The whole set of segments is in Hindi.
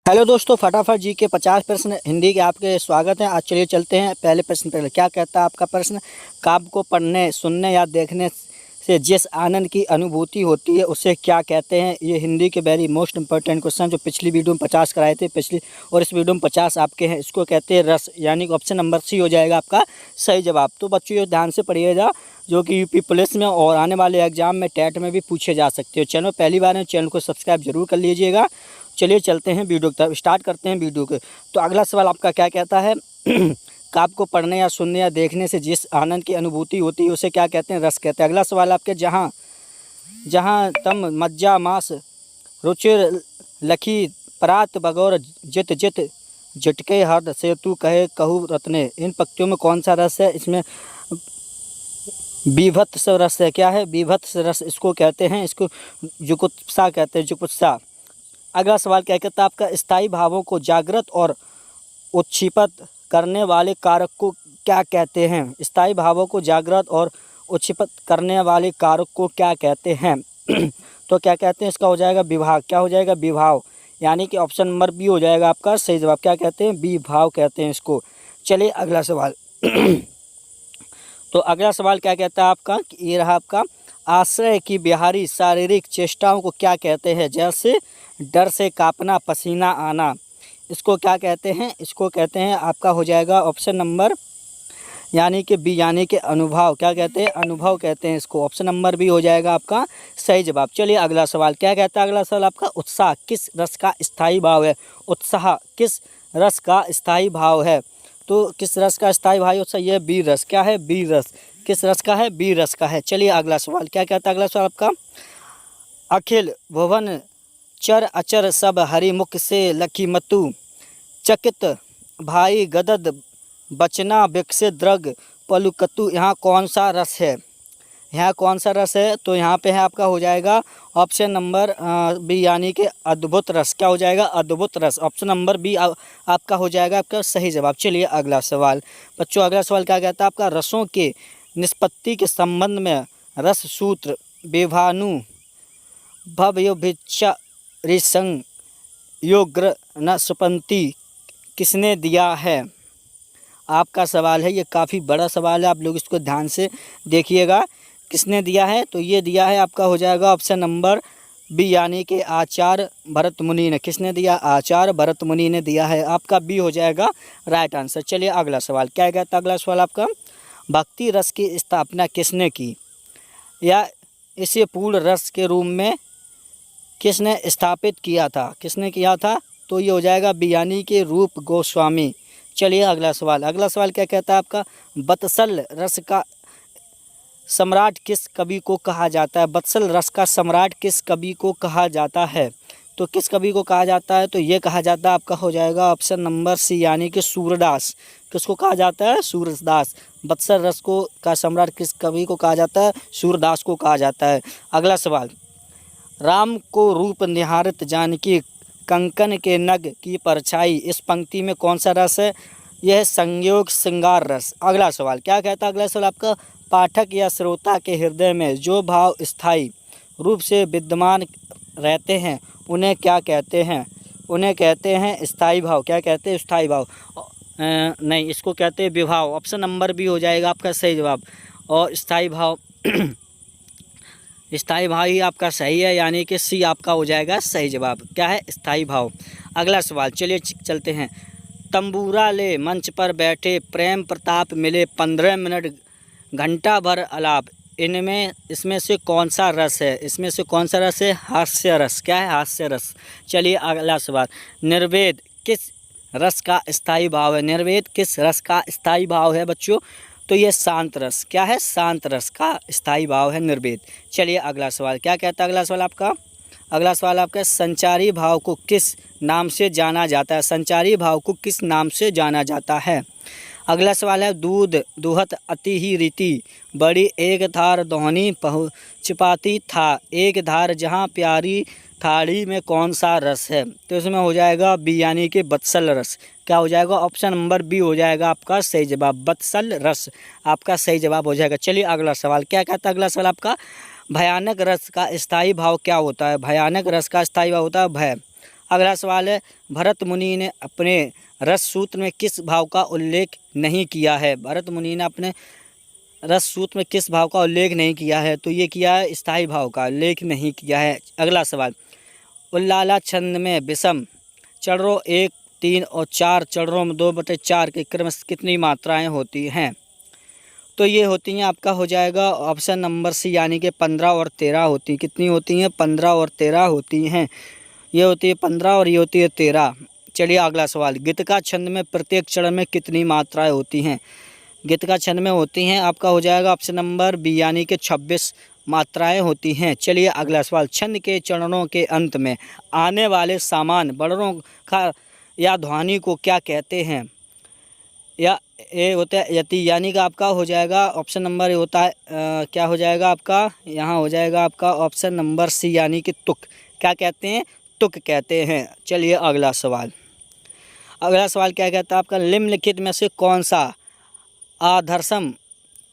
हेलो दोस्तों, फटाफट जी के 50 प्रश्न हिंदी के आपके स्वागत है। आज चलिए चलते हैं पहले प्रश्न पर। क्या कहता है आपका प्रश्न? काव्य को पढ़ने, सुनने या देखने से जिस आनंद की अनुभूति होती है उसे क्या कहते हैं? ये हिंदी के वेरी मोस्ट इंपॉर्टेंट क्वेश्चन जो पिछली वीडियो में 50 कराए थे पिछली, और इस वीडियो में 50 आपके हैं। इसको कहते हैं रस, यानी कि ऑप्शन नंबर सी हो जाएगा आपका सही जवाब। तो बच्चों ये ध्यान से पढ़िएगा, जो कि यूपी पुलिस में और आने वाले एग्जाम में टेट में भी पूछे जा सकते हो। चैनल पहली बार है, चैनल को सब्सक्राइब जरूर कर लीजिएगा। चलिए चलते हैं वीडियो की तरफ, स्टार्ट करते हैं वीडियो के। तो अगला सवाल आपका क्या कहता है? काव्य को पढ़ने या सुनने या देखने से जिस आनंद की अनुभूति होती है उसे क्या कहते हैं? रस कहते हैं। अगला सवाल आपके, जहाँ जहाँ तम मज्जा मास रुचिर लखी परात बगौर जित जित झटके हर्द से तू कहे कहू रत्ने, इन पंक्तियों में कौन सा रस है? इसमें बीभत्स रस है। क्या है? बीभत्स रस इसको कहते हैं, इसको जुगुप्सा कहते हैं, जुगुप्सा। अगला सवाल क्या कहता है आपका? स्थायी भावों को जागृत और उत्क्षिप्त करने वाले कारक को क्या कहते हैं? स्थायी भावों को जागृत और उत्क्षिप्त करने वाले कारक को क्या कहते हैं? तो क्या कहते हैं? इसका हो जाएगा विभाव। क्या हो जाएगा? विभाव, यानी कि ऑप्शन नंबर बी हो जाएगा आपका सही जवाब। क्या कहते हैं? विभाव कहते हैं इसको। चलिए अगला सवाल। तो अगला सवाल क्या कहता है आपका? ये रहा आपका, आश्रय की बिहारी शारीरिक चेष्टाओं को क्या कहते हैं? जैसे डर से कांपना, पसीना आना, इसको क्या कहते हैं? इसको कहते हैं आपका हो जाएगा ऑप्शन नंबर यानी कि बी, यानी कि अनुभव। क्या कहते हैं? अनुभव कहते हैं इसको। ऑप्शन नंबर बी हो जाएगा आपका सही जवाब। चलिए अगला सवाल क्या कहता है? अगला सवाल आपका, उत्साह किस रस का स्थायी भाव है? उत्साह किस रस का स्थायी भाव है? तो किस रस का स्थायी भाव उत्साह? यह बी रस। क्या है? बी रस। किस रस का है? बी रस का है। चलिए अगला सवाल क्या कहता है? अगला सवाल आपका, अखिल भुवन चर अचर सब हरिमुख से लखी मतु चकित भाई गदद बचना विकसित द्रग पलुकतु, यहाँ कौन सा रस है? यहाँ कौन सा रस है? तो यहाँ पे है आपका हो जाएगा ऑप्शन नंबर बी, यानी कि अद्भुत रस। क्या हो जाएगा? अद्भुत रस। ऑप्शन नंबर बी आपका हो जाएगा आपका सही जवाब। चलिए अगला सवाल बच्चों, अगला सवाल क्या कहता है आपका? रसों के निष्पत्ति के संबंध में रस सूत्र विभानु भवयोभिच्चा ऋसंग योग्र न सुपंती किसने दिया है? आपका सवाल है, ये काफ़ी बड़ा सवाल है, आप लोग इसको ध्यान से देखिएगा। किसने दिया है? तो ये दिया है आपका हो जाएगा ऑप्शन नंबर बी, यानी कि आचार्य भरत मुनि ने। किसने दिया? आचार्य भरत मुनि ने दिया है। आपका बी हो जाएगा राइट आंसर। चलिए अगला सवाल क्या कहता है? अगला सवाल आपका, भक्ति रस की स्थापना किसने की, या इसे पूर्ण रस के रूप में किसने स्थापित किया था? किसने किया था? तो ये हो जाएगा बी, यानी कि रूप गोस्वामी। चलिए अगला सवाल। अगला सवाल क्या कहता है आपका? वत्सल रस का सम्राट किस कवि को कहा जाता है? वत्सल रस का सम्राट किस कवि को कहा जाता है? तो किस कवि को कहा जाता है? तो ये कहा जाता है आपका हो जाएगा ऑप्शन नंबर सी, यानी कि सूरदास। किसको कहा जाता है? सूरदास। वत्सल रस को का सम्राट किस कवि को कहा जाता है? सूरदास को कहा जाता है। अगला सवाल, राम को रूप निहारत जानकी कंकन के नग की परछाई, इस पंक्ति में कौन सा रस है? यह है संयोग श्रृंगार रस। अगला सवाल क्या कहता है? अगला सवाल आपका, पाठक या श्रोता के हृदय में जो भाव स्थायी रूप से विद्यमान रहते हैं उन्हें क्या कहते हैं? उन्हें कहते हैं स्थायी भाव। क्या कहते हैं? स्थायी भाव। नहीं, इसको कहते हैं विभाव। ऑप्शन नंबर बी हो जाएगा आपका सही जवाब। और स्थायी भाव स्थायी भाव ही आपका सही है, यानी कि सी आपका हो जाएगा सही जवाब। क्या है? स्थायी भाव। अगला सवाल चलिए चलते हैं। तंबूरा ले मंच पर बैठे प्रेम प्रताप मिले 15 मिनट घंटा भर अलाप, इनमें इसमें से कौन सा रस है? इसमें से कौन सा रस है? हास्य रस। क्या है? हास्य रस। चलिए अगला सवाल, निर्वेद किस रस का स्थायी भाव है? निर्वेद किस रस का स्थायी भाव है बच्चों? तो ये शांत रस। क्या है? शांत रस का स्थायी भाव है निर्वेद। चलिए अगला सवाल क्या कहता है? अगला सवाल आपका, अगला सवाल आपका, संचारी भाव को किस नाम से जाना जाता है? संचारी भाव को किस नाम से जाना जाता है? अगला सवाल है, दूध दुहत अति ही रीति बड़ी एक धार दोहनी पहुँच पाती था, एक धार जहाँ प्यारी थाली में कौन सा रस है? तो इसमें हो जाएगा बी, यानी कि वत्सल रस। क्या हो जाएगा? ऑप्शन नंबर बी हो जाएगा आपका सही जवाब। वत्सल रस आपका सही जवाब हो जाएगा। चलिए अगला सवाल क्या कहता है? अगला सवाल आपका, भयानक रस का स्थायी भाव क्या होता है? भयानक रस का स्थायी भाव होता है भय। अगला सवाल है, भरत मुनि ने अपने रस सूत्र में किस भाव का उल्लेख नहीं किया है? भरत मुनि ने अपने रस सूत्र में किस भाव का उल्लेख नहीं किया है? तो ये किया है स्थाई भाव का उल्लेख नहीं किया है। अगला सवाल, उल्लाला छंद में विषम चढ़रों 1, 3 और 4 चढ़रों में 2/4 के क्रम से कितनी मात्राएं होती हैं? तो ये होती हैं, आपका हो जाएगा ऑप्शन नंबर सी, यानी कि 15 और 13 होती हैं। कितनी होती हैं? 15 और 13 होती हैं। ये होती है 15 और ये होती है 13। चलिए अगला सवाल, गीत का छंद में प्रत्येक चरण में कितनी मात्राएं होती हैं? गीत का छंद में होती हैं, आपका हो जाएगा ऑप्शन नंबर बी, यानी कि 26 मात्राएं होती हैं। चलिए अगला सवाल, छंद के चरणों के अंत में आने वाले सामान्य वर्णों का या ध्वनि को क्या कहते हैं? या ये होता है यति, यानी कि आपका हो जाएगा ऑप्शन नंबर होता है क्या हो जाएगा आपका, यहाँ हो जाएगा आपका ऑप्शन नंबर सी, यानी कि तुक। क्या कहते हैं? तुक कहते हैं। चलिए अगला सवाल, अगला सवाल क्या कहता है आपका, निम्नलिखित में से कौन सा आधर्षम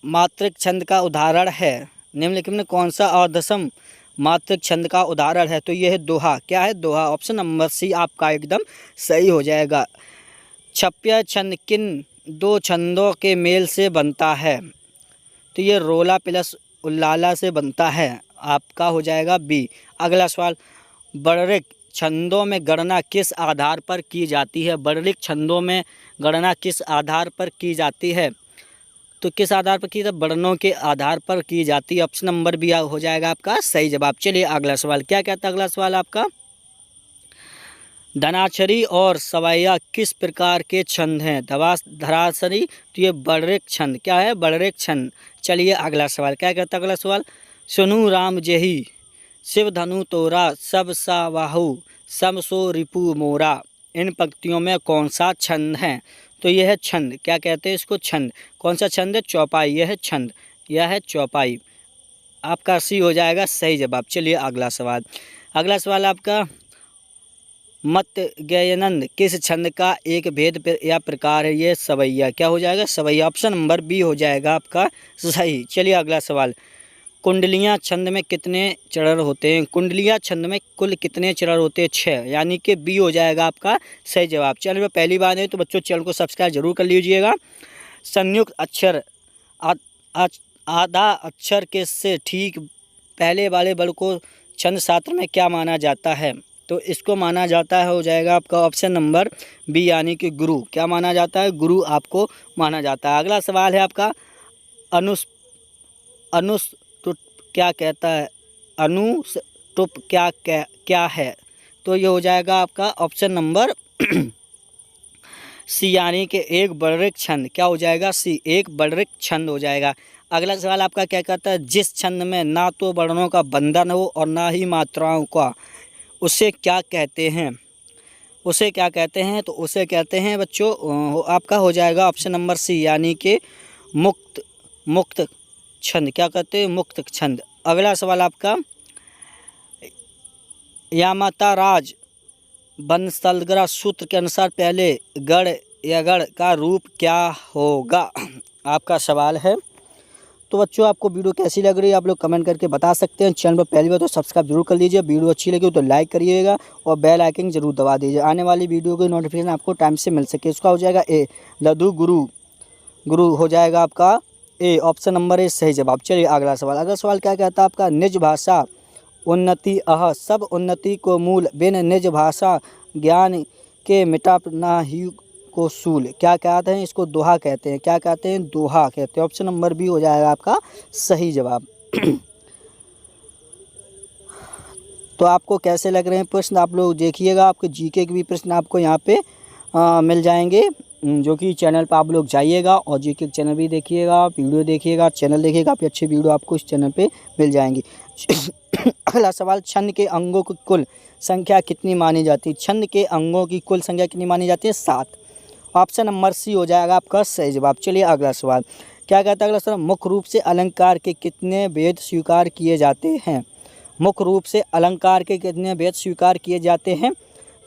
मात्रिक छंद का उदाहरण है? निम्नलिखित में कौन सा आधर्षम मात्रिक छंद का उदाहरण है? तो यह है दोहा। क्या है? दोहा। ऑप्शन नंबर सी आपका एकदम सही हो जाएगा। छप्य छंद किन 2 छंदों के मेल से बनता है? तो ये रोला प्लस उल्लाला से बनता है। आपका हो जाएगा बी। अगला सवाल, बड़रिक छंदों में गणना किस आधार पर की जाती है? बड़रिक छंदों में गणना किस आधार पर की जाती है? तो किस आधार पर की जाती है? वर्णों के आधार पर की जाती है। ऑप्शन नंबर बी हो जाएगा आपका सही जवाब। चलिए अगला सवाल, क्या कहता है अगला सवाल आपका, धनाक्षरी और सवैया किस प्रकार के छंद हैं? धराक्षरी, तो ये बड़रिक छंद। क्या है? बड़रिक छंद। चलिए अगला सवाल, क्या कहता है अगला सवाल, सुनु राम जेही शिव धनु तोरा सब सा बाहु सम सो रिपु मोरा, इन पंक्तियों में कौन सा छंद है? तो यह है छंद। क्या कहते हैं इसको? छंद। कौन सा छंद है? चौपाई। यह है छंद, यह है चौपाई। आपका सी हो जाएगा सही जवाब। चलिए अगला सवाल, अगला सवाल आपका, मत गयानंद किस छंद का एक भेद या प्रकार है? ये सवैया। क्या हो जाएगा? सवैया। ऑप्शन नंबर बी हो जाएगा आपका सही। चलिए अगला सवाल, कुंडलियाँ छंद में कितने चरण होते हैं? कुंडलियाँ छंद में कुल कितने चरण होते हैं? 6, यानी कि बी हो जाएगा आपका सही जवाब। चैनल में पहली बार है तो बच्चों चैनल को सब्सक्राइब जरूर कर लीजिएगा। संयुक्त अक्षर आधा अक्षर के से ठीक पहले वाले वर्ड को छंद शास्त्र में क्या माना जाता है? तो इसको माना जाता है, हो जाएगा आपका ऑप्शन नंबर बी, यानी कि गुरु। क्या माना जाता है? गुरु आपको माना जाता है। अगला सवाल है आपका, अनुष्टुप क्या कहता है? अनुष्टुप क्या है? तो ये हो जाएगा आपका ऑप्शन नंबर सी, यानी कि एक बड़रिक छंद। क्या हो जाएगा? सी, एक बड़रिक छंद हो जाएगा। अगला सवाल आपका क्या कहता है, जिस छंद में ना तो वर्णों का बंधन हो और ना ही मात्राओं का, उसे क्या कहते हैं? उसे क्या कहते हैं? तो उसे कहते हैं बच्चों आपका हो जाएगा ऑप्शन नंबर सी, यानी कि मुक्त छंद। क्या कहते हैं? मुक्त छंद। अगला सवाल आपका, यामाता राज बनसलगरा सूत्र के अनुसार पहले गढ़ या गढ़ का रूप क्या होगा? आपका सवाल है। तो बच्चों आपको वीडियो कैसी लग रही है आप लोग कमेंट करके बता सकते हैं। चैनल पर पहली बार तो सब्सक्राइब जरूर कर लीजिए, वीडियो अच्छी लगी तो लाइक करिएगा और बेल आइकन जरूर दबा दीजिए, आने वाली वीडियो की नोटिफिकेशन आपको टाइम से मिल सके। इसका हो जाएगा ए, लघु गुरु हो जाएगा आपका ए, ऑप्शन नंबर ए सही जवाब। चलिए अगला सवाल, अगला सवाल क्या कहता है आपका, निज भाषा उन्नति सब उन्नति को मूल, बिन निज भाषा ज्ञान के मिटाना ही को सूल। क्या कहते हैं इसको? दोहा कहते हैं। क्या कहते हैं? दोहा कहते हैं। ऑप्शन नंबर बी हो जाएगा आपका सही जवाब। तो आपको कैसे लग रहे हैं प्रश्न आप लोग देखिएगा, आपके जीके के भी प्रश्न आपको यहाँ पे मिल जाएंगे, जो कि चैनल पर आप लोग जाइएगा और जीके चैनल भी देखिएगा, वीडियो देखिएगा, चैनल देखिएगा, काफ़ी अच्छे वीडियो आपको इस चैनल पे मिल जाएंगी। अगला सवाल, छंद के अंगों की कुल संख्या कितनी मानी जाती है? छंद के अंगों की कुल संख्या कितनी मानी जाती है? 7। ऑप्शन नंबर सी हो जाएगा आपका सही जवाब। चलिए अगला सवाल, क्या कहता है अगला सवाल, मुख्य रूप से अलंकार के कितने भेद स्वीकार किए जाते हैं? मुख्य रूप से अलंकार के कितने भेद स्वीकार किए जाते हैं?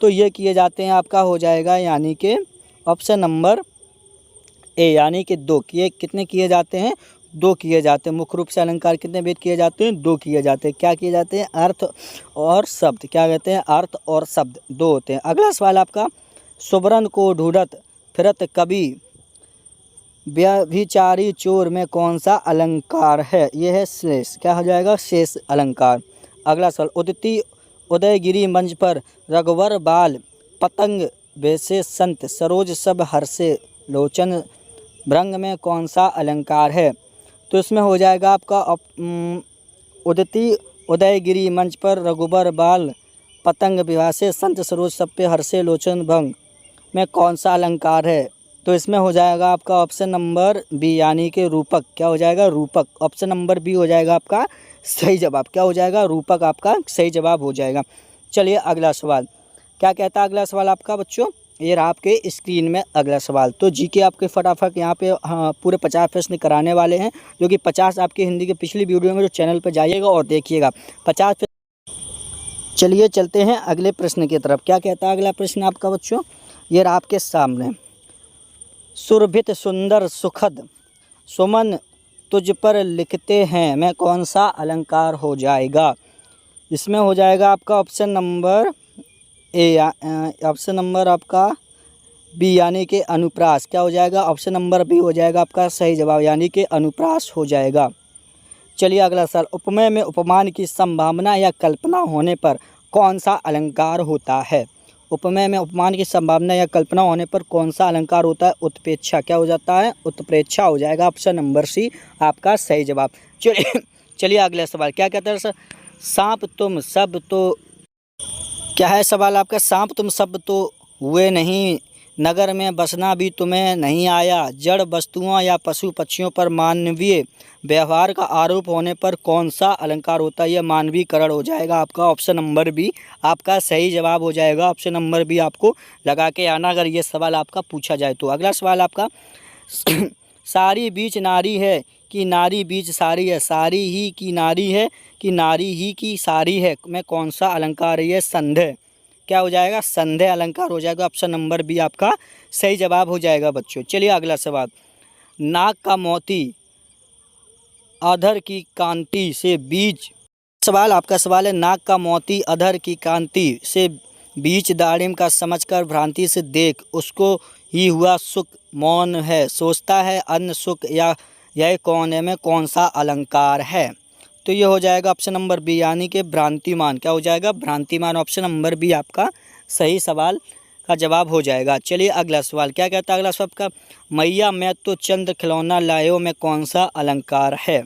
तो ये किए जाते हैं, आपका हो जाएगा यानी कि ऑप्शन नंबर ए, यानी कि 2। कितने किए जाते हैं? दो किए जाते हैं। मुख्य रूप से अलंकार कितने भेद किए जाते हैं? दो किए जाते हैं। क्या किए जाते हैं? अर्थ और शब्द। क्या कहते हैं? अर्थ और शब्द दो होते हैं। अगला सवाल आपका, सुबरन को ढूंढत फिरत कवि व्यभिचारी चोर में कौन सा अलंकार है? यह है शेष। क्या हो जाएगा? शेष अलंकार। अगला सवाल, उदिति उदयगिरी मंच पर रघुवर बाल पतंग वैसे संत सरोज सब हर्षे लोचन भृंग में कौन सा अलंकार है? तो इसमें हो जाएगा आपका उदिति उदयगिरी मंच पर रघुबर बाल पतंग विभासे संत सरोज सब पे हर्षे लोचन भंग में कौन सा अलंकार है? तो इसमें हो जाएगा आपका ऑप्शन नंबर बी, यानी कि रूपक। क्या हो जाएगा? रूपक। ऑप्शन नंबर बी हो जाएगा आपका सही जवाब। क्या हो जाएगा? रूपक आपका सही जवाब हो जाएगा। चलिए अगला सवाल, क्या कहता है अगला सवाल आपका बच्चों? ये रहा आपके स्क्रीन में अगला सवाल। तो जीके आपके फटाफट यहाँ पे पूरे 50 प्रश्न कराने वाले हैं, जो कि 50 आपके हिंदी के पिछली वीडियो में जो चैनल पर जाइएगा और देखिएगा 50। चलिए चलते हैं अगले प्रश्न की तरफ। क्या कहता है अगला प्रश्न आपका बच्चों? ये रहा आपके सामने, सुरभित सुंदर सुखद सुमन तुझ पर लिखते हैं में कौन सा अलंकार हो जाएगा? इसमें हो जाएगा आपका option number A, option number आपका बी, यानी कि अनुप्रास। क्या हो जाएगा? ऑप्शन नंबर बी हो जाएगा आपका सही जवाब, यानी कि अनुप्रास हो जाएगा। चलिए अगला सवाल, उपमेय में उपमान की संभावना या कल्पना होने पर कौन सा अलंकार होता है? उपमेय में उपमान की संभावना या कल्पना होने पर कौन सा अलंकार होता है? उत्प्रेक्षा। क्या हो जाता है? उत्प्रेक्षा हो जाएगा। ऑप्शन नंबर सी आपका सही जवाब। चलिए अगला सवाल, क्या कहते हैं सर? सांप तुम सब तो, क्या है सवाल आपका? सांप तुम सब तो हुए नहीं, नगर में बसना भी तुम्हें नहीं आया, जड़ वस्तुओं या पशु पक्षियों पर मानवीय व्यवहार का आरोप होने पर कौन सा अलंकार होता है? यह मानवीकरण हो जाएगा आपका। ऑप्शन नंबर बी आपका सही जवाब हो जाएगा। ऑप्शन नंबर बी आपको लगा के आना अगर ये सवाल आपका पूछा जाए तो। अगला सवाल आपका, सारी बीच नारी है कि नारी बीच सारी है, सारी ही की नारी है कि नारी ही की सारी है में कौन सा अलंकार है? ये संदेह। क्या हो जाएगा? संदेह अलंकार हो जाएगा। ऑप्शन नंबर बी आपका सही जवाब हो जाएगा बच्चों। चलिए अगला सवाल, नाक का मोती अधर की कांति से बीज, सवाल आपका सवाल है, नाक का मोती अधर की कांति से बीच दाड़िम का समझकर भ्रांति से देख उसको ही हुआ सुख, मौन है सोचता है अन्न सुख, या यह कौन है में कौन सा अलंकार है? तो ये हो जाएगा ऑप्शन नंबर बी, यानी कि भ्रांतिमान। क्या हो जाएगा? भ्रांतिमान। ऑप्शन नंबर बी आपका सही सवाल का जवाब हो जाएगा। चलिए अगला सवाल, क्या कहता है अगला सवाल का, मैया मैं तो चंद खिलौना लायो में कौन सा अलंकार है?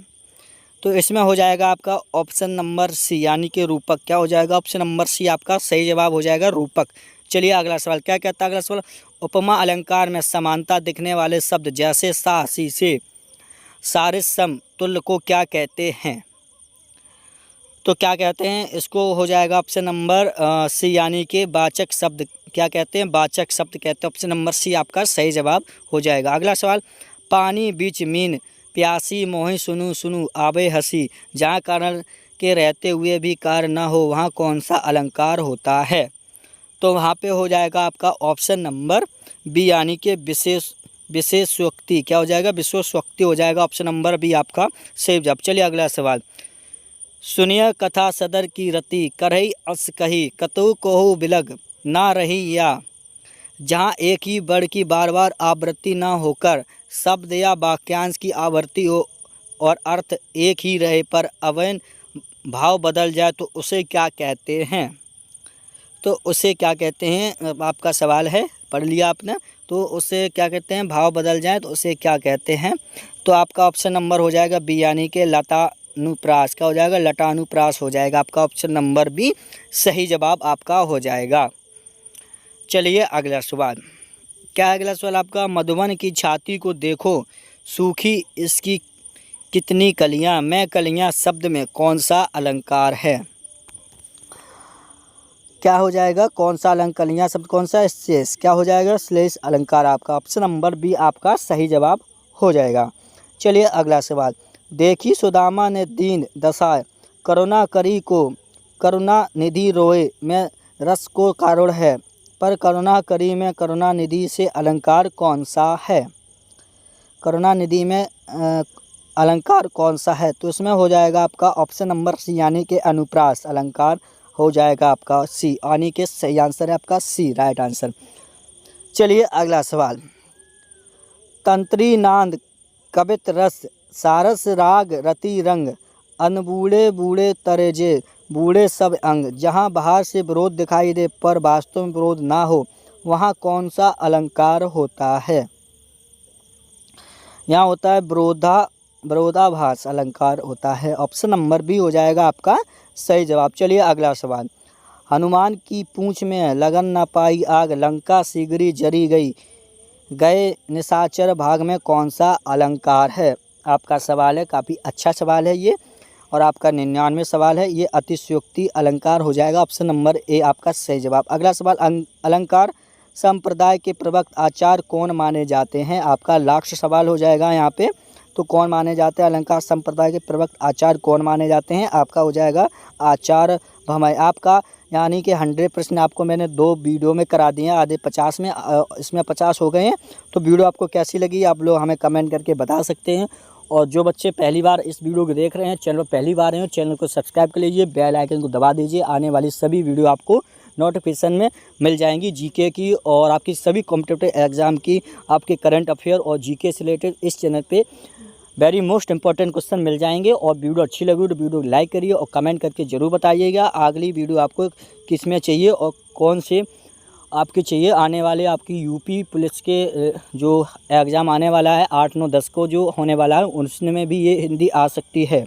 तो इसमें हो जाएगा आपका ऑप्शन नंबर सी, यानी कि रूपक। क्या हो जाएगा? ऑप्शन नंबर सी आपका सही जवाब हो जाएगा, रूपक। चलिए अगला सवाल, क्या कहता है अगला सवाल, उपमा अलंकार में समानता दिखने वाले शब्द जैसे सा सी से सारिसम तुल्य को क्या कहते हैं? तो क्या कहते हैं इसको? हो जाएगा ऑप्शन नंबर सी, यानी कि वाचक शब्द। क्या कहते हैं? वाचक शब्द कहते हैं। ऑप्शन नंबर सी आपका सही जवाब हो जाएगा। अगला सवाल, पानी बीच मीन प्यासी मोहि सुनू सुनू आवे हंसी, जहाँ कारण के रहते हुए भी कार्य न हो वहाँ कौन सा अलंकार होता है? तो वहाँ पे हो जाएगा आपका ऑप्शन नंबर बी, यानी कि विशेषोक्ति। क्या हो जाएगा? विशेषोक्ति हो जाएगा। ऑप्शन नंबर बी आपका सही जवाब। चलिए अगला सवाल, सुनिय कथा सदर की रति करही अस कही कतु कोहु बिलग ना रही, या जहाँ एक ही वर्ड की बार बार आवृत्ति न होकर शब्द या वाक्यांश की आवृत्ति हो और अर्थ एक ही रहे पर अवयन भाव बदल जाए तो उसे क्या कहते हैं? तो उसे क्या कहते हैं? आपका सवाल है, पढ़ लिया आपने। तो उसे क्या कहते हैं? भाव बदल जाए तो उसे क्या कहते हैं? तो आपका ऑप्शन नंबर हो जाएगा बी, यानी कि लतानुप्रास। क्या हो जाएगा? लतानुप्रास हो जाएगा। आपका ऑप्शन नंबर बी सही जवाब आपका हो जाएगा। चलिए अगला सवाल, क्या है अगला सवाल आपका, मधुवन की छाती को देखो सूखी इसकी कितनी कलियां में कलियां शब्द में कौन सा अलंकार है? क्या हो जाएगा? कौन सा अलंकार? कलियां शब्द कौन सा? शेष। क्या हो जाएगा? श्लेष अलंकार आपका। ऑप्शन नंबर बी आपका सही जवाब हो जाएगा। चलिए अगला सवाल, देखी सुदामा ने दीन दशा करुणा करी को करुणा निधि रोए में रस को कारण है, पर करुणा करी में करुणा निधि से अलंकार कौन सा है? करुणा निधि में अलंकार कौन सा है? तो इसमें हो जाएगा आपका ऑप्शन नंबर सी यानी कि अनुप्रास अलंकार हो जाएगा आपका सी, यानी कि सही आंसर है आपका सी, राइट आंसर। चलिए अगला सवाल। तंत्री नाद कवित रस सारस राग रति रंग अनबूढ़े बूढ़े तरेजे बूढ़े सब अंग। जहाँ बाहर से विरोध दिखाई दे पर वास्तव में विरोध ना हो वहाँ कौन सा अलंकार होता है? यहाँ होता है विरोधाभास अलंकार होता है। ऑप्शन नंबर बी हो जाएगा आपका सही जवाब। चलिए अगला सवाल। हनुमान की पूंछ में लगन न पाई आग लंका शीघ्र जरी गई गए निशाचर भाग में कौन सा अलंकार है? आपका सवाल है, काफ़ी अच्छा सवाल है ये, और आपका 99 सवाल है। ये अतिशयोक्ति अलंकार हो जाएगा। ऑप्शन नंबर ए आपका सही जवाब। अगला सवाल। अलंकार संप्रदाय के प्रवक्त आचार्य कौन माने जाते हैं? आपका लास्ट सवाल हो जाएगा यहाँ पे। तो कौन माने जाते हैं अलंकार संप्रदाय के प्रवक्त आचार्य कौन माने जाते हैं? आपका हो जाएगा आचार्य भमय। आपका यानी कि 100 प्रश्न आपको मैंने 2 वीडियो में करा दिए हैं, आधे 50 में, इसमें 50 हो गए हैं। तो वीडियो आपको कैसी लगी आप लोग हमें कमेंट करके बता सकते हैं। और जो बच्चे पहली बार इस वीडियो को देख रहे हैं, चैनल पर पहली बार हैं, चैनल को सब्सक्राइब कर लीजिए, बेल आइकन को दबा दीजिए। आने वाली सभी वीडियो आपको नोटिफिकेशन में मिल जाएंगी, जीके की और आपकी सभी कॉम्पिटिटिव एग्जाम की, आपके करंट अफेयर और जीके से रिलेटेड इस चैनल पे वेरी मोस्ट इंपॉर्टेंट क्वेश्चन मिल जाएंगे। और वीडियो अच्छी लगी तो वीडियो लाइक करिए और कमेंट करके ज़रूर बताइएगा अगली वीडियो आपको किस में चाहिए और कौन से आपके चाहिए। आने वाले आपकी यूपी पुलिस के जो एग्ज़ाम आने वाला है 8, 9, 10 को जो होने वाला है उसमें भी ये हिंदी आ सकती है।